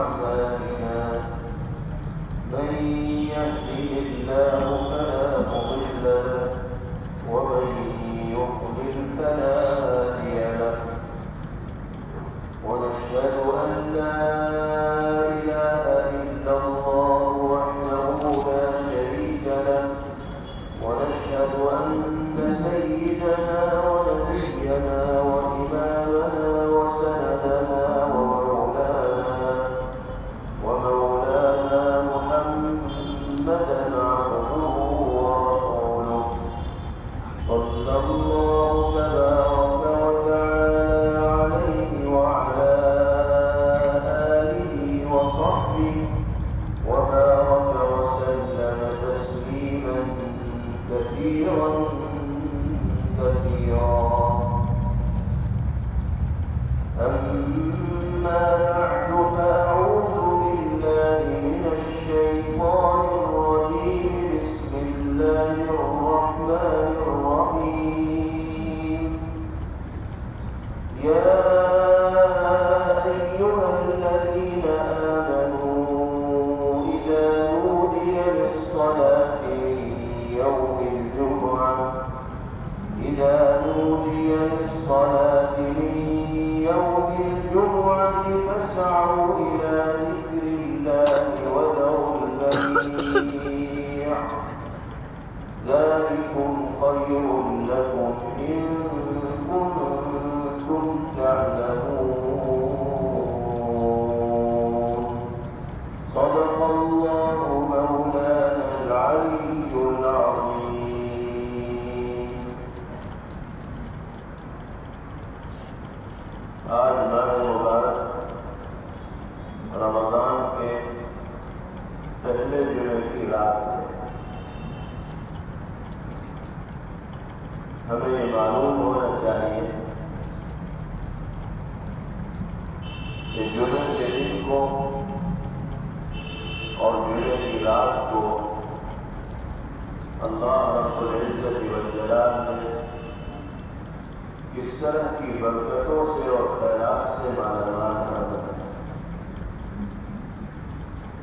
أعمالنا من يهده الله فلا مضل له ومن يضلل فلا هادي له ونشهد أن لا إله إلا الله وحده لا شريك له ونشهد أن سيدنا ونبينا وإمامنا وسندنا ومولانا محمدا عبده ورسوله صلى الله تبارك وتعالى عليه وعلى آله وصحبه وبارك وسلم تسليما كثيرا أما بعد فأعوذ بالله من الشيطان الرجيم بسم الله الرحمن الرحيم يا أيها الذين آمنوا إذا نودي للصلاة يوم الجمعة يوم الجمعة فاسعوا إلى ذكر الله وذروا البيع ذلكم خير لكم إن كنتم تعلمون صدق الله مولانا العلي العظيم. آج ماہ مبارک رمضان کے پہلے جمعے کی رات ہے. ہمیں یہ معلوم ہونا چاہیے کہ جمعے کے دن کو اور جمعے کی رات کو اللہ رب العزت والجلال نے کس طرح کی برکتوں سے اور خیرات سے مالامال کرنا ہے.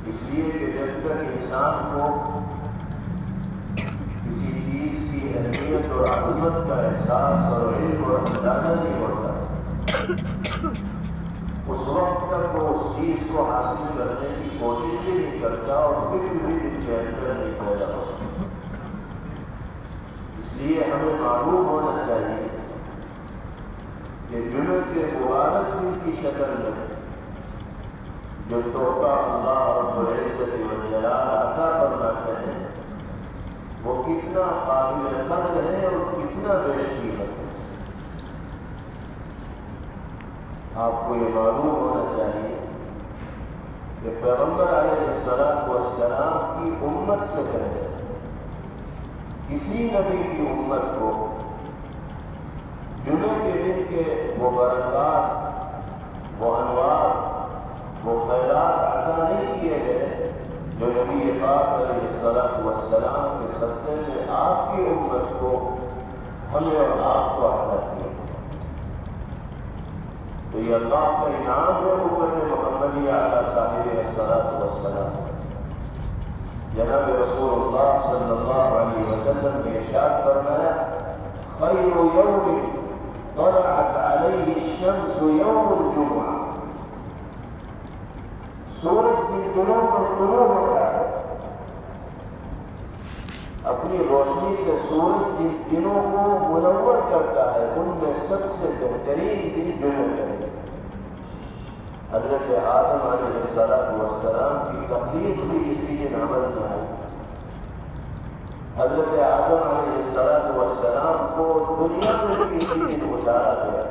اس لیے کہ جب تک انسان کو کسی چیز کی اہمیت اور عظمت کا احساس اور علم اور اندازہ نہیں ہوتا اس وقت تک وہ اس چیز کو حاصل کرنے کی کوشش بھی نہیں کرتا اور پھر بھی اس کے اندر نہیں پیدا ہوتا. اس لیے ہمیں معلوم ہونا چاہیے کہ جمعے کے مبارک دن کی شکل میں جو تحفہ اللہ رب العزت والجلال عطا فرماتے ہیں وہ کتنا قابل قدر ہے اور کتنا بیشتری ہے. آپ کو یہ معلوم ہونا چاہیے کہ پیغمبر علیہ السلام کی امت سے پہلے کسی نبی کی امت کو جمعے کے دن کے وہ برکات وہ انوار وہ خیرات عطا نہیں کیے گئے جو نبی پاک علیہ السلام کے صدقے میں آپ کی امت کو ہمیں اور آپ کو عطا کیا. تو یہ اللہ کا انعام ہے امت محمدیہ علی صاحب السلام. جناب رسول اللہ صلی اللہ علیہ وسلم نے ارشاد فرمایا خیر یوم طلعت علیہ الشمس یوم الجمعہ. سورج کی دنوں پر طلوع ہوتا ہے. اپنی روشنی سے سورج جن دنوں کو منور کرتا ہے ان میں سب سے بہترین دن جمعہ ہے. حضرت آدم علیہ السلام کی تخلیق بھی اسی دن عمل میں آئی. حضرت آدم علیہ السلام کو دنیا میں بھی اسی دن اتارا گیا.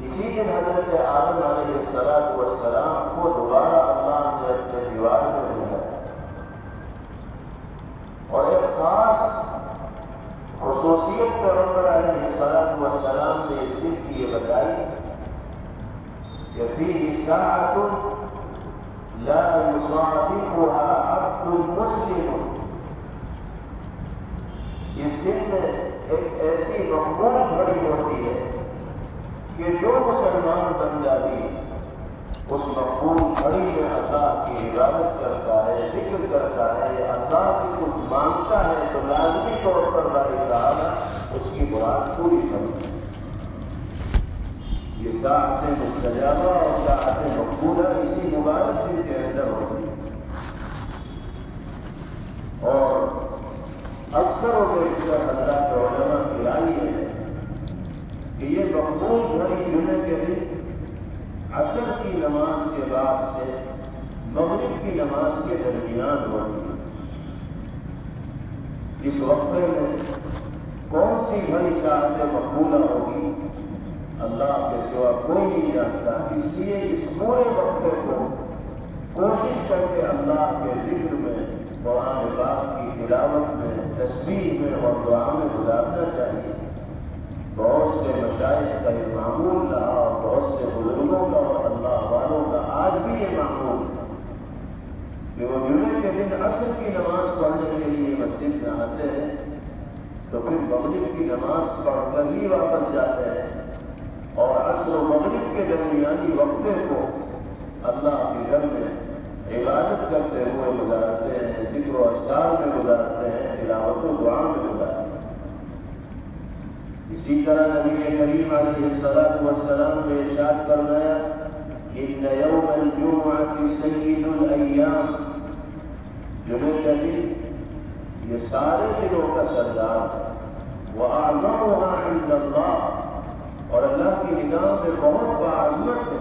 اسی دن حضرت آدم علیہ السلام کو دوبارہ اللہ نے اپنے دیوار میں بھیجا اور ایک خاص خصوصیت پیغمبر علیہ السلام نے اس دن کی یہ بتائی کہ فیہ ساعۃ لا یصادفها عبد مسلم. اس دن میں ایک ایسی مقبول گھڑی ہوتی ہے کہ جو مسلمان بندہ بھی اس مقبول گھڑی میں اللہ کی عبادت کرتا ہے، ذکر کرتا ہے، اللہ سے کچھ مانگتا ہے تو لازمی طور پر باری تعالیٰ اس کی مراد پوری کرتا ہے۔ یہ ساعت مستجابہ اور ساعت مقبولہ اسی مبارک دن کے اندر ہوتی ہے۔ اور اکثر و بیشتر اللہ کے علماء کی رائے ہے کہ یہ مقبول گھڑی جمعے کے دن عصر کی نماز کے بعد سے مغرب کی نماز کے درمیان ہوتی ہے۔ اس وقفے میں کون سی گھڑی ساعت مقبولہ ہوگی اللہ کے سوا کوئی نہیں جانتا، اس لیے اس پورے وقفے کو کوشش کر کے اللہ کے ذکر میں، قرآن پاک کی تلاوت میں، تسبیح میں اور دعا میں گزارنا چاہیے۔ بہت سے مشائخ کا یہ معمول رہا اور بہت سے بزرگوں کا اور اللہ والوں کا آج بھی یہ معمول ہے کہ وہ جمعے کے دن عصر کی نماز پڑھنے کے لیے مسجد میں آتے ہیں تو پھر مغرب کی نماز پڑھ کر ہی واپس جاتے ہیں اور عصر و مغرب کے درمیانی وقفے کو اللہ کے گھر میں عبادت کرتے ہوئے گزارتے ہیں، ذکر و اذکار میں گزارتے ہیں، تلاوت و دعا میں گزارتے ہیں۔ اسی طرح نبی کریم علیہ الصلوۃ والسلام نے ارشاد فرمایا ان یوم الجمعہ سید الایام، جمعہ کا دن یہ سارے دنوں کا سردار ہے، واعظمها عند اللہ، اور اللہ کی نگاہ میں بہت بعظمت ہے۔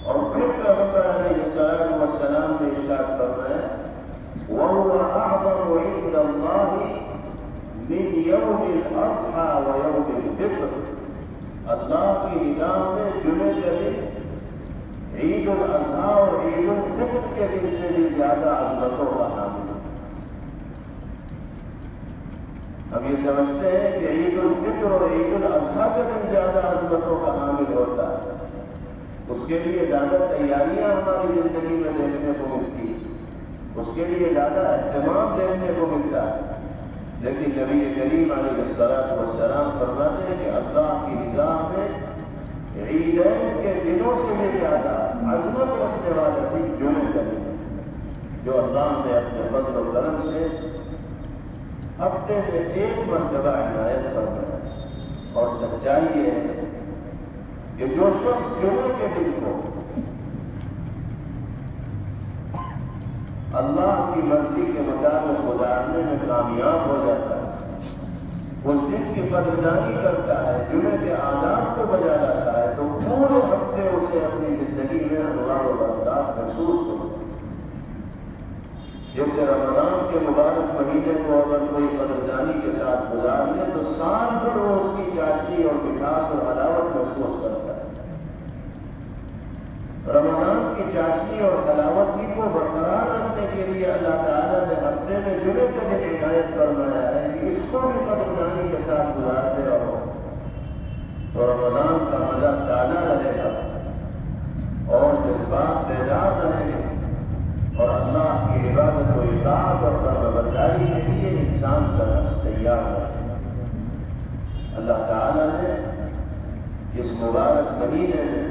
اور پھر پیغمبر علیہ الصلوۃ والسلام نے ارشاد فرمایا وهو اعظم عند اللہ من یوم الاضحی و یوم الفطر، اللہ کی نگاہ میں جمعے کا دن عید الاضحیٰ اور عید الفطر کے دن سے بھی زیادہ عظمتوں کا حامل ہے۔ ہم یہ سمجھتے ہیں کہ عید الفطر اور عید الاضحیٰ کا دن زیادہ عظمتوں کا حامل ہوتا ہے، اس کے لیے زیادہ تیاریاں ہماری زندگی میں دیکھنے کو ملتی ہیں، اس کے لیے زیادہ اہتمام دیکھنے کو ملتا ہے، لیکن نبی کریم علیہ الصلوۃ والسلام فرماتے ہیں کہ اللہ کی نگاہ میں عیدین کے دنوں سے بھی زیادہ عظمت رکھنے والا دن جمعے کا دن، جو اللہ نے اپنے فضل و کرم سے ہفتے میں ایک مرتبہ عنایت فرمایا۔ اور سچائی یہ ہے کہ جو شخص جمعے کے دن کو اللہ کی مرضی کے مطابق گزارنے میں کامیاب ہو جاتا ہے، اس دن کی قدردانی کرتا ہے، جمعے کے آداب کو بجا لاتا ہے، تو پورے ہفتے اسے اپنی زندگی میں انوار و برکات محسوس ہوتا ہے۔ جیسے رمضان کے مبارک مہینے کو اگر کوئی قدردانی کے ساتھ گزار لے تو سال بھر وہ اس کی چاشنی اور مٹھاس اور حلاوت محسوس کرتا ہے۔ رمضان کی چاشنی اور حلاوت ہی کو برقرار رکھنے کے لیے اللہ تعالیٰ نے ہفتے میں جمعے کے دن عنایت فرمایا ہے کہ اس کو بھی قدردانی کے ساتھ گزارتے رہو تو رمضان کا مزہ تازہ رہے گا اور جذبات بیدار رہیں گے، اور اللہ کی عبادت و اطاعت اور فرمانبرداری کے لیے انسان کا نفس تیار ہے۔ اللہ تعالیٰ نے اس مبارک مہینے میں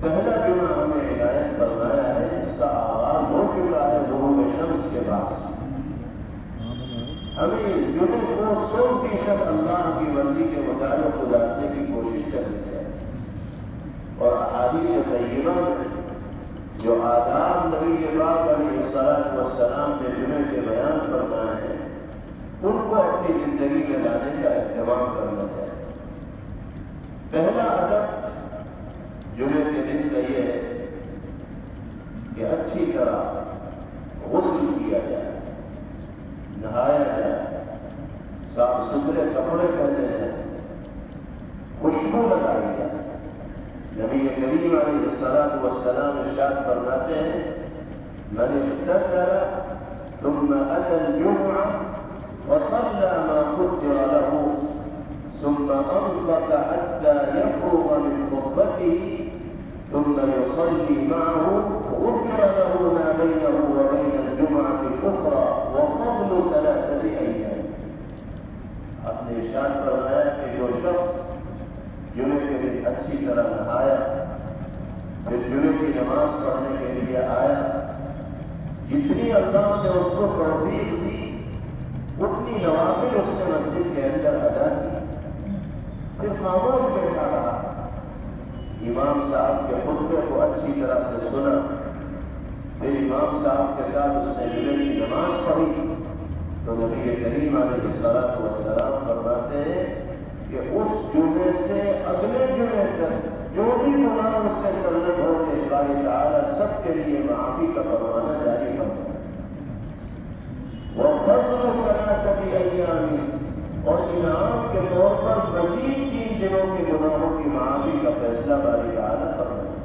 پہلا جمعہ ہمیں عنایت فرمایا ہے، اس کا آغاز ہو چکا ہے غروب شمس کے بعد۔ ہمیں اس جمعے کو 100% اللہ کی مرضی کے مطابق گزارنے کی کوشش کرنی چاہیے، اور احادیث طیبہ میں جو آداب نبی پاک علیہ الصلوۃ والسلام نے جمعے کے بیان فرمائے ہیں ان کو اپنی زندگی میں لانے کا اہتمام کرنا چاہیے۔ پہلا ادب جمعے کے دن کا یہ ہے کہ اچھی طرح غسل کیا جائے، نہایا جائے، صاف ستھرے کپڑے پہنے جائیں، خوشبو لگائی جائے۔ نبی کریم علیہ الصلوۃ والسلام ارشاد فرماتے ہیں من اغتسل ثم اتى الجمعة وصلى ما قدر له ثم انصت حتى يفرغ من خطبته ثم يصلي معه غفر له ما بينه وبين الجمعة الأخرى وفضل 3 أيام۔ آپ نے ارشاد فرمایا کہ جو شخص جمعے کے دن اچھی طرح نہایا، پھر جمعے اللہ نے اس کو توفیق دی اتنی نوافل اس نے مسجد کے اندر ادا کی، پھر خاموش بیٹھا رہا، امام صاحب کے خطبے کو اچھی طرح سے سنا، پھر امام صاحب کے ساتھ اس نے جمعے کی نماز پڑھی تو نبی کریم علیہ الصلوۃ والسلام فرماتے ہیں کہ اس جمعے سے اگلے جمعے تک جو بھی گناہ اس سے سرزد ہوتے اللہ تعالیٰ سب کے لیے معافی کا فرمانا جاری کرتا ہے۔ وَفَضْلُ ثَلَاثَةِ أَيَّامٍ، اور انعام کے طور پر مزید 3 دنوں کے گناہوں کی معافی کا فیصلہ باری تعالیٰ فرماتا ہے۔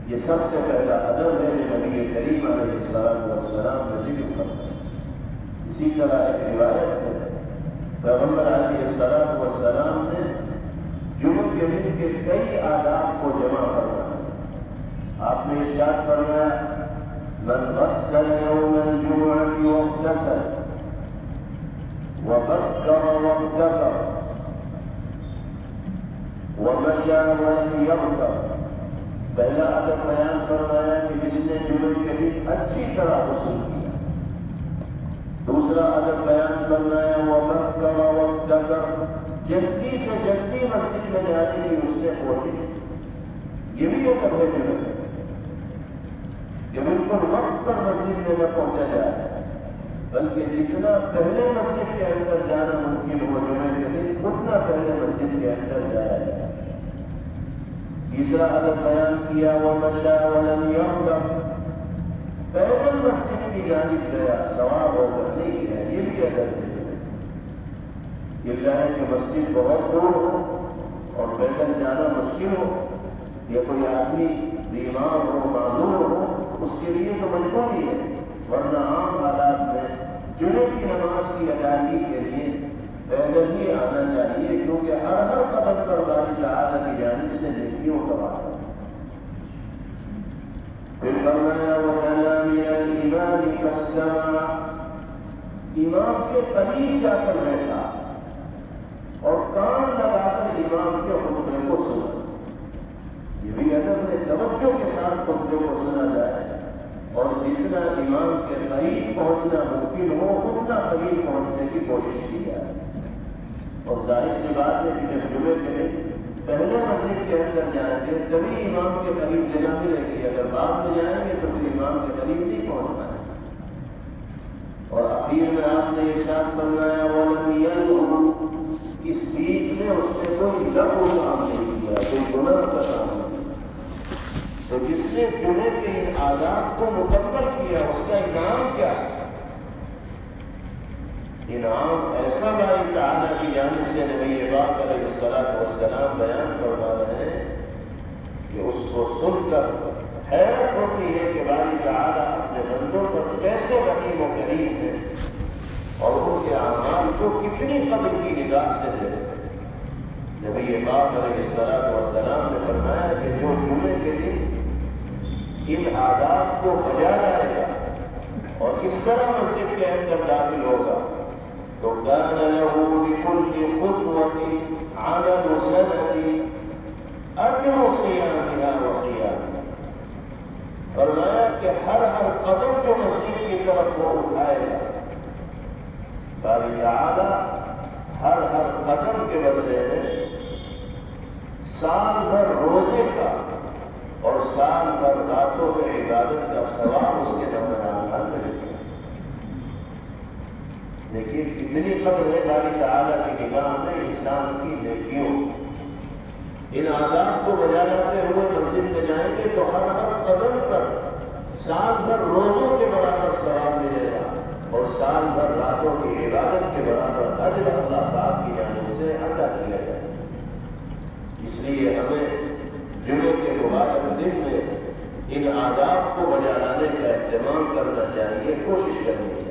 یہ سب سے پہلا ادب ہے جو نبی کریم علیہ الصلوۃ والسلام نے ذکر کرتا ہے۔ اسی طرح ایک روایت ہے پیغمبر علیہ الصلوۃ والسلام نے جمعہ کے دن کے کئی آداب کو جمع کرنا، آپ نے ارشاد فرمایا من غسل يوم الجمعة واغتسل وبكر وابتكر ومشى ولم يغتر، پہلا ادب بیان فرمایا کہ جس نے جمعے کے دن اچھی طرح غسل کیا، دوسرا ادب بیان فرمایا وبكر وابتكر، جلدی سے جلدی مسجد میں جانے کی اس نے کوشش، یہ بھی ایک ادب ہے کہ بالکل وقت پر مسجد میں نہ پہنچا جائے، بلکہ جتنا پہلے مسجد کے اندر جانا ممکن ہو جمعے کے دن اتنا پہلے مسجد کے اندر جایا جائے۔ تیسرا ادب بیان کیا وَمَشَى وَلَمْ يَغْضَبْ، پیدل مسجد کی جانب گیا ثواب ہو کر نہیں گیا، یہ بھی ادب ہے۔ یہ ہے کہ مسجد بہت دور ہو اور پیدل جانا مشکل ہو، یا کوئی آدمی بیمار ہو معذور ہو، اس کے لیے تو مجبوری ہے، ورنہ عام حالات میں جمعے کی نماز کی ادائیگی کے لیے پیدل ہی آنا چاہیے، کیونکہ ہر قدم پر باری تعالیٰ کی جانب سے نیکیوں کا وعدہ ہے۔ پھر فرمایا وَكَانَ مِنَ الْإِمَامِ كَالسَّمَاعِ، امام کے قریب جا کر بیٹھا اور کان لگا کر امام کے خطبے کو سنا، یہ بھی ادب ہے، توجہ کے ساتھ خطبے کو سنا جائے اور جتنا امام کے قریب پہنچنا ممکن ہو اتنا قریب پہنچنے کی کوشش کی جائے۔ اور ظاہر سی بات ہے کہ جب جمعے کے دن پہلے مسجد کے اندر جائیں گے تبھی امام کے قریب جگہ ملے گی، اگر بعد میں جائیں گے تو پھر امام کے قریب نہیں پہنچ پائیں۔ اور اخیر میں آپ نے ارشاد فرمایا وَلَمْ يَلْغُ، اس بیچ میں اس نے کوئی لغو کام نہیں کیا، کوئی گناہ کا کام نہیں کیا۔ تو جس نے جمعے کے ان آداب کو مکمل کیا اس کا انعام کیا ہے؟ انعام ایسا باری تعالیٰ کی جانب سے نبی پاک علیہ الصلوۃ والسلام بیان فرما رہے ہیں کہ اس کو سن کر حیرت ہوتی ہے کہ باری تعالیٰ اپنے بندوں پر کیسے رحیم و کریم ہے اور ان کے اعمال کو کتنی قدر کی نگاہ سے دے۔ نبی پاک علیہ الصلوۃ والسلام نے فرمایا کہ جو جمعے کے دن ان آداب کو بجا لائے گا اور اس طرح مسجد کے اندر داخل ہوگا تو كان له بكل خطوة عمل سنة أجر صيامها وقيامها، فرمایا کہ ہر قدم جو مسجد کی طرف وہ اٹھائے گا باری تعالیٰ ہر قدم کے بدلے میں سال بھر روزے کا اور سال بھر راتوں میں عبادت کا ثواب اس کے درمیان ملے گا۔ لیکن کتنی قدر ہے باری تعالیٰ کی نگاہ میں انسان کی نیکیوں، ان آداب کو بجا لاتے ہوئے مسجد میں جائیں گے تو ہر قدم پر سال بھر روزوں کے برابر ثواب ملے گا اور سال بھر راتوں کی عبادت کے برابر اجر اللہ پاک کی جانب سے عطا کیا جائے۔ اس لیے ہمیں جمعے کے مبارک دن میں ان آداب کو بجا لانے کا اہتمام کرنا چاہیے، کوشش کرنی چاہیے،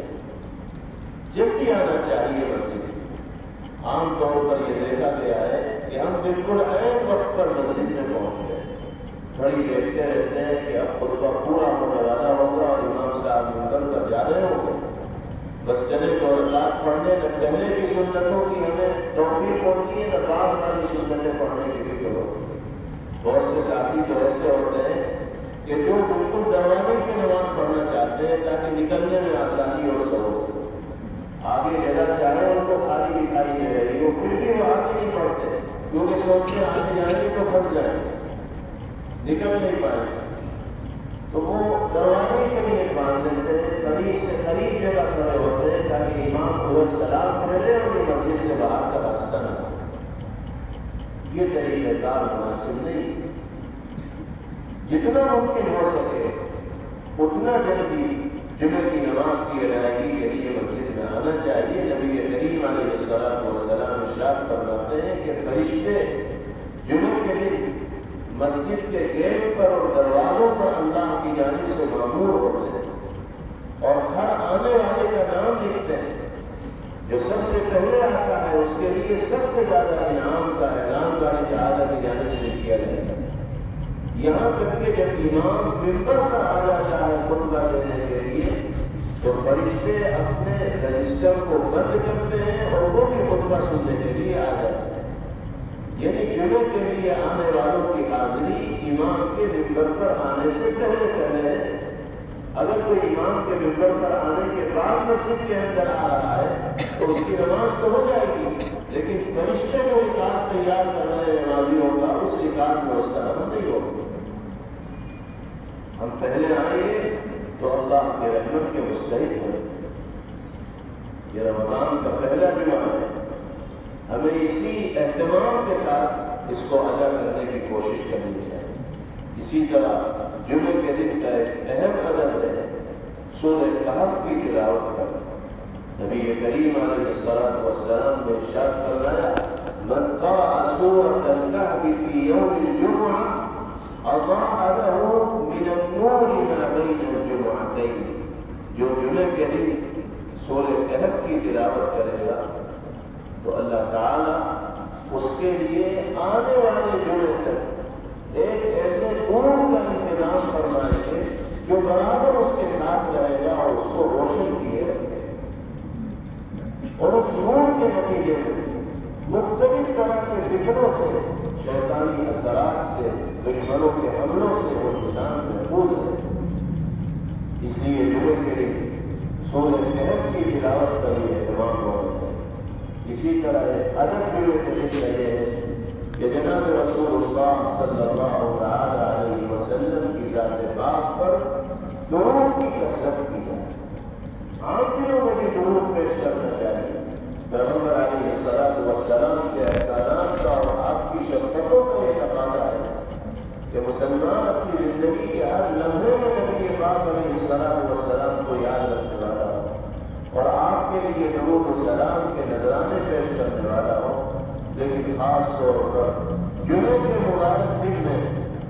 جلدی آنا چاہیے مسجد۔ عام طور پر یہ دیکھا گیا ہے کہ ہم بالکل عین وقت پر مسجد میں پہنچ گئے، بڑی دیکھتے رہتے ہیں کہ اب خطبہ پورا ہونے والا ہوگا اور امام صاحب منبر پر جا رہے ہوں گے، بس چلے تو رکعت پڑھنے نہ پہلے کی سنتوں کی ہمیں توفیق ہوتی ہے نہ بعد والی سنتیں پڑھنے کی فکر ہوتی ہے۔ بہت سے ساتھی تو ایسے ہوتے ہیں کہ جو بالکل دروازے پہ نماز پڑھنا چاہتے ہیں تاکہ نکلنے میں آسانی اور سہولت، آگے جگہ چاہے ان کو خالی دکھائی دے رہی ہو پھر بھی وہ آگے نہیں بڑھتے کیونکہ سوچتے ہیں آگے جائیں گے تو پھنس جائیں گے، نکل نہیں پائیں گے، تو وہ دروازے کے لیے باندھ دیتے ہیں، قریب سے قریب جگہ کھڑے ہوتے ہیں تاکہ امام کو سلام پھیرے اور یہ مسجد سے باہر کا راستہ نہ ہو۔ یہ طریقہ کار مناسب نہیں، جتنا ممکن ہو سکے اتنا جلدی جمعے کی نماز کی ادائیگی کے لیے مسجد میں آنا چاہیے۔ نبی کریم علیہ الصلوۃ والسلام ارشاد فرماتے ہیں کہ فرشتے جمعے کے دن مسجد کے گیٹ پر اور دروازوں پر اللہ کی جانب سے مامور ہوتے ہیں اور ہر آنے والے کا نام لکھتے ہیں، جو سب سے پہلے آتا ہے اس کے لیے سب سے زیادہ انعام کا اعلان اللہ تعالیٰ کی جانب سے کیا جاتا ہے۔ یہاں تک کہ جب امام ممبر پر آ جاتا ہے خطبہ دینے کے لیے تو فرشتے اپنے رجسٹر کو بند کرتے ہیں اور وہ بھی خطبہ سننے کے لیے آ جاتے ہیں۔ یعنی جمعے کے لیے آنے والوں کی حاضری امام کے ممبر پر آنے سے پہلے ہے۔ اگر کوئی امام کے ممبر پر آنے کے بعد مسجد کے اندر آ رہا ہے تو اس کی نماز تو ہو جائے گی، لیکن فرشتے جو ریکارڈ تیار کر رہے ہیں نمازیوں کا اس ریکارڈ میں اس کا نام نہیں ہوگا۔ ہم پہلے آئیں گے تو اللہ کے رحمت کے مستحق ہیں۔ یہ رمضان کا پہلا جمعہ ہے، ہمیں اسی اہتمام کے ساتھ اس کو ادا کرنے کی کوشش کرنی چاہیے۔ اسی طرح جمعے کے دن کا ایک اہم ادب ہے سورہ کہف کی تلاوت کرنا۔ نبی کریم علیہ الصلوۃ والسلام نے ارشاد فرمایا من قرأ سورة الكهف في يوم الجمعة أضاء له من النور ما بين الجمعتين، جو جمعے کے دن سورہ کہف کی تلاوت کرے گا تو اللہ تعالیٰ اس کے لیے آنے والے جمعے تک ایک ایسے نور کا انتظام فرمائیں گے جو برابر اس کے ساتھ رہے گا اور اس کو روشن کیے رکھے گا، اور اس نور کے نتیجے میں مختلف طرح کے فتنوں سے، شیطانی اثرات سے، دشمنوں کے حملوں سے وہ انسان محفوظ رہے۔ اس لیے جمعے کے لیے سورہ کہف کی تلاوت کا بھی اہتمام ہونا چاہیے۔ اسی طرح ادب جمعے کے دن رہے ہیں کہ جناب رسول اللہ صلی اللہ علیہ وسلم کی ذات پاک پر درود کی کثرت کی جائے، عام دنوں میں بھی درود پیش کرنا چاہیے۔ پیغمبر علیہ الصلوۃ والسلام کے احسانات کا اور آپ کی شفقتوں کا یہ تقاضا ہے کہ مسلمان اپنی زندگی کے ہر لمحے میں نبی پاک علیہ الصلوۃ والسلام کو یاد رکھنے والا ہو اور آپ کے لیے درود و سلام کے نذرانے پیش کرنے والا ہو، لیکن خاص طور پر جمعے کے مبارک دن میں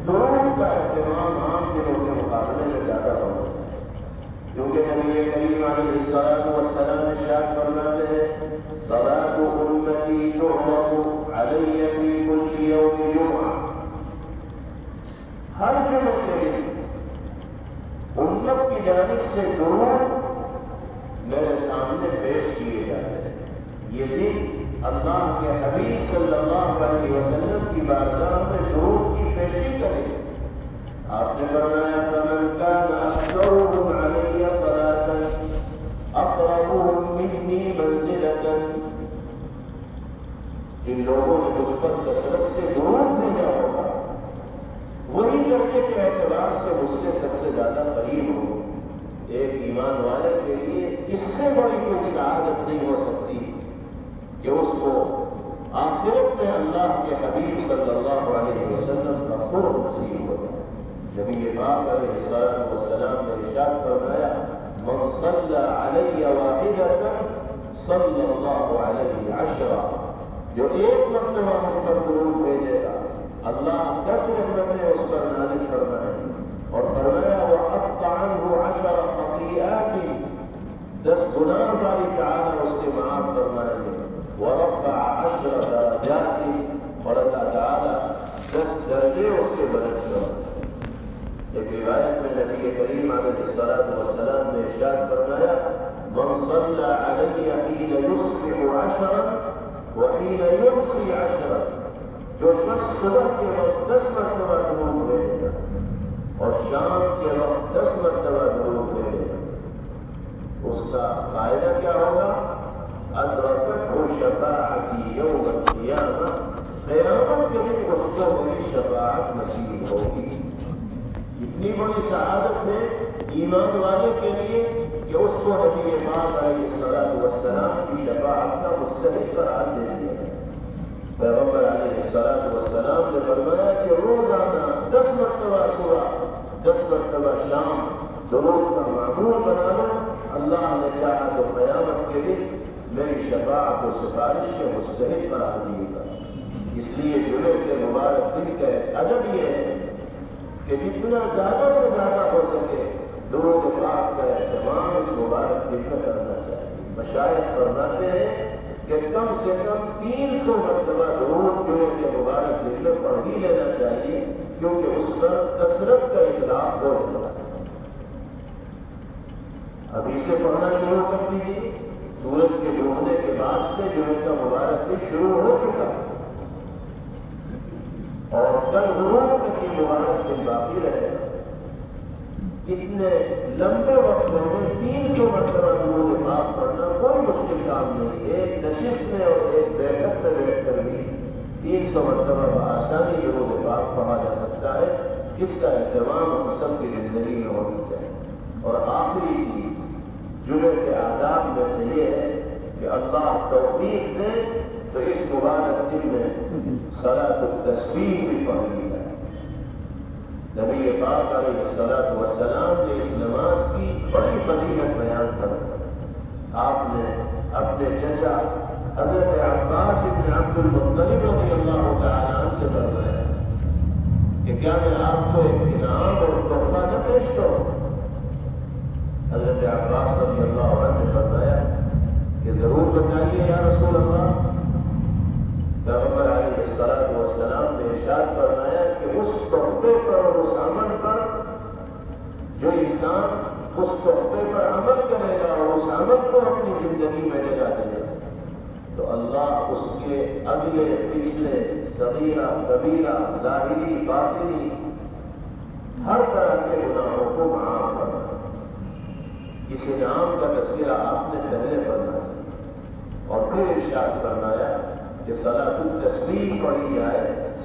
درود کا اہتمام عام دنوں کے مقابلے میں زیادہ ہوگا، کیونکہ نبی کریم علیہ الصلوۃ والسلام ارشاد فرماتے ہیں صلاۃ امتی تعرض علی فی کل یوم جمعہ، ہر جمعے کے دن امت کی جانب سے درود میرے سامنے پیش کیے جاتے ہیں۔ یہ دن اللہ کے حبیب صلی اللہ علیہ وسلم کی بارگاہ میں درود کی پیشی کریں۔ آپ نے فرمایا فمن كان أكثرهم علي صلاة أقربهم مني منزلة، جن لوگوں نے مجھ پر کثرت سے درود بھیجا ہوگا وہی درجے کے اعتبار سے مجھ سے سب سے زیادہ قریب ہو۔ ایک ایمان والے کے لیے اس سے بڑی کوئی سعادت نہیں ہو سکتی کہ اس کو آخرت میں اللہ کے حبیب صلی اللہ علیہ وسلم کا قرب نصیب ہو۔ نبی پاک علیہ الصلوۃ والسلام نے ارشاد فرمایا من صلی علی واحدۃ صلی اللہ علیہ عشرہ، جو ایک مرتبہ مجھ پر درود بھیجے گا اللہ 10 رحمتیں اس پر نازل فرمائیں، اور فرمایا وحط عنہ 10 خطیئات، 10 گناہ باری تعالیٰ اس کے معاف فرمائیں گے، ورفع 10 درجات، اور اللہ تعالیٰ 10 درجے اس کے بلند کریں۔ ایک روایت میں نبی کریم علیہ الصلوۃ والسلام نے ارشاد فرمایا من صلی علی حین یصبح 10 وحین یمسی 10، جو شخص صبح کے وقت 10 مرتبہ درود بھیجے گا اور شام کا فائدہ کیا ہوگا؟ ادرکتہ شفاعتی یوم القیامہ، قیامت کے دن اس کو میری شفاعت نصیب ہوگی۔ اتنی بڑی سعادت ہے ایمان والے کے لیے کہ اس کو نبی پاک علیہ الصلوۃ والسلام کی شفاعت کا مستحق قرار دے دیا۔ پیغمبر علیہ الصلوۃ والسلام نے فرمایا کہ روزانہ 10 مرتبہ صبح 10 مرتبہ شام درود کا معمول بنا لو، اللہ نے چاہا تو قیامت کے دن میری شفاعت و سفارش کے مستحق قرار دیے گا۔ اس لیے جمعے کے مبارک دن کا ادب یہ ہے کہ جتنا زیادہ سے زیادہ ہو سکے درود پاک کا اہتمام اس مبارک دن میں کرنا چاہیے۔ مشائخ فرماتے ہیں کہ کم سے کم 300 مرتبہ درود جمعے کے مبارک دن میں پڑھ ہی لینا چاہیے، کیونکہ اس پر کثرت کا اطلاق ہو جاتا ہے۔ ابھی سے پڑھنا شروع کر دیجیے، سورج کے ڈوبنے کے بعد سے جمعے کا مبارک دن شروع ہو چکا ہے، اور کل غروب تک یہ مبارک دن باقی رہے گا۔ اتنے لمبے وقت میں 300 مرتبہ درود پاک پڑھنا کوئی مشکل کام نہیں۔ ایک نشست میں اور ایک بیٹھک میں بیٹھ کر بھی 300 مرتبہ بآسانی درود پاک پڑھا جا سکتا ہے۔ اس کا اہتمام ہم سب کی زندگی میں ہونی چاہیے۔ اور آخری چیز جمعے کے آداب میں سے یہ ہے کہ اللہ توفیق دے تو اس مبارک دن میں صلاۃ التسبیح بھی پڑھی جائے۔ نبی پاک علیہ الصلوۃ والسلام نے اس نماز کی بڑی فضیلت بیان کر آپ نے اپنے چچا حضرت عباس بن عبد المطلب رضی اللہ تعالیٰ عنہ سے فرمایا کہ کیا میں آپ کو ایک انعام اور تحفہ نہ پیش کروں؟ حضرت عباس رضی اللہ عنہ نے فرمایا کہ ضرور بتائیے یا رسول اللہ۔ پیغمبر علیہ الصلوۃ والسلام نے ارشاد فرمایا کہ اس تحفے پر اور اس عمل پر جو انسان اس تحفے پر عمل کرے گا اور اس عمل کو اپنی زندگی میں لے جائے گا تو اللہ اس کے اگلے پچھلے صغیرہ کبیرہ ظاہری باطنی ہر طرح کے گناہوں کو معاف کرنا۔ اس انعام کا تذکرہ آپ نے پہلے فرمایا اور پھر ارشاد فرمایا کہ صلاۃ التسبیح پڑھی جائے،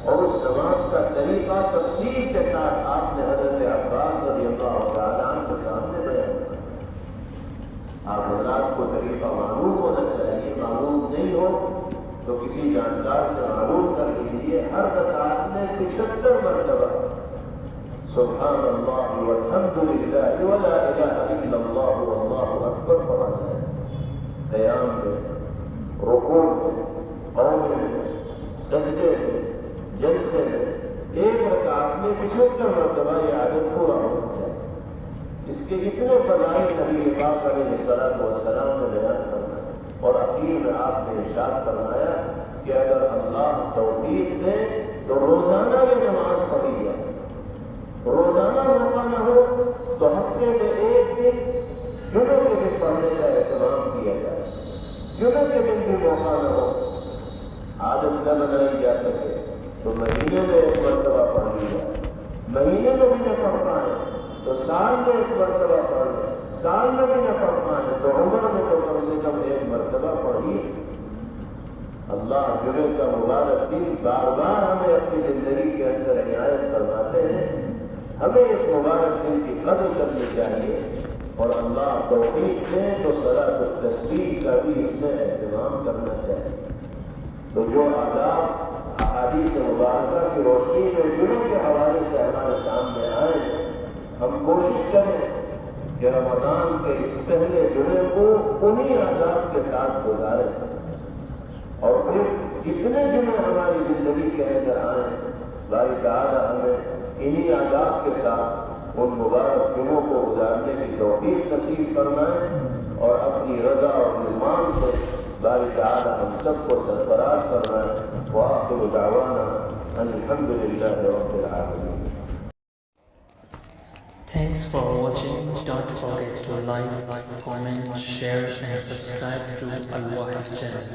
اور اس نماز کا طریقہ تفصیل کے ساتھ آپ نے حضرت عباس رضی اللہ تعالیٰ عنہ کے سامنے بیان کیا۔ آپ حضرات کو طریقہ معلوم ہونا چاہیے، معلوم نہیں ہو تو کسی جانکار سے معلوم کر لیجیے۔ ہر رکعت میں 75 مرتبہ سبحان اللہ والحمد للہ ولا الہ الا اللہ واللہ اکبر پڑھا جائے۔ قیام میں، رکوع میں، قوم میں، سجدے میں، جلسے میں، ایک رکعت میں 75 مرتبہ یہ عادت پورا ہونا چاہیے۔ اس کے اتنے فضائل نبی پاک علیہ الصلوۃ والسلام نے بیان کرنا، اور اخیر میں آپ نے ارشاد فرمایا کہ اگر اللہ توفیق دے تو روزانہ یہ نماز پڑھی جائے۔ روزانہ موقع نہ ہو تو ہفتے میں ایک دن جمعے کے دن پڑھنے کا اہتمام کیا جائے۔ جمعے کے دن بھی موقع نہ ہو، عادت نہ بنائی جا سکے تو مہینے میں ایک مرتبہ پڑھ لی جائے۔ مہینے میں بھی نہ پڑھ پائے تو سال میں ایک مرتبہ پڑھ لیں۔ سال میں بھی نہ پڑھ پائے تو عمر میں تو کم سے کم ایک مرتبہ پڑھی۔ اللہ جمعے کا مبارک دن بار بار ہمیں اپنی زندگی کے اندر عنایت فرماتے ہیں۔ ہمیں اس مبارک دن کی قدر کرنی چاہیے، اور اللہ توفیق دے تو صلاۃ التسبیح کا بھی اس میں اہتمام کرنا چاہیے۔ تو جو آداب احادیث مبارکہ کی روشنی میں جمعے کے حوالے سے ہمارے سامنے آئے، ہم کوشش کریں کہ رمضان کے اس پہلے جمعے کو انہی آداب کے ساتھ گزاریں، اور پھر جتنے جمعے ہماری زندگی کے اندر آئیں باری تعالیٰ ہمیں انہی آداب کے ساتھ ان مبارک جمعوں کو گزارنے کی توفیق نصیب فرمائیں، اور اپنی رضا اور رضوان سے باری تعالیٰ ہم سب کو سرفراز فرمائیں۔ وآخر دعوانا ان الحمد للہ رب العالمین۔ Thanks for watching. Don't forget to like, comment, share and subscribe to Al Wahid channel.